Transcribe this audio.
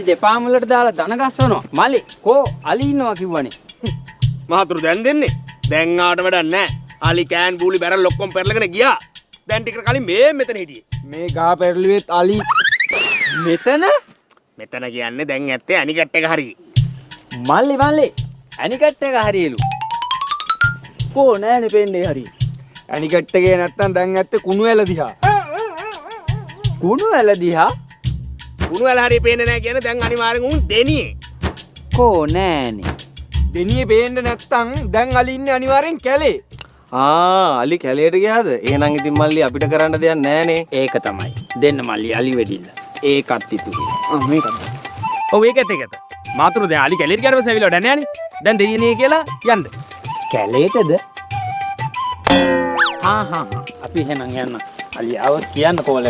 දෙපාම වලට දාලා දන ගස්සනවා. මල්ලි කෝ අලි ඉන්නවා කිව්වනේ. මහතුරු දැන් දෙන්නේ. දැන් ආවට වැඩක් නැහැ. අලි කෑන් බූලි බැරල් ඔක්කොම පෙරලගෙන ගියා. දැන් ටිකට කලින් මේ මෙතන හිටියේ. මේ ගහ පෙරළුවෙත් අලි මෙතන කියන්නේ දැන් ඇත්තේ අනිකට් එක හරියි. මල්ලි අනිකට් එක හරියලු. කෝ නෑනේ පෙන්නේ හරි. ඇනිකට් එකේ නැත්තම් දැන් ඇත්තේ කුණු ඇල දිහා. කුණු ඇල දිහා කුණු වල හරිය පේන්නේ නැහැ කියන්නේ දැන් අනිවාර්යෙන් උන් දෙනියේ. කෝ නෑනේ. දෙනියේ පේන්න නැත්තම් දැන් අලි ඉන්නේ අනිවාර්යෙන් කැලේ. අලි කැලේට ගියාද? එහෙනම් ඉතින් මල්ලි අපිට කරන්න දෙයක් නෑනේ. ඒක තමයි. දෙන්න මල්ලි අලි වෙඩිල්ල. ඒකත් ඉතුරුයි. මේකත්. ඔව් ඒකත් ඒකත්. මහතුරු දැන් අලි කැලේට ගියාම සෙවිල වැඩ නැහැ නේ. දැන් දෙයියනේ කියලා යන්න. කැලේටද? හා අපි එහෙනම් යන්න. අලියාව කියන්න කොහොලද?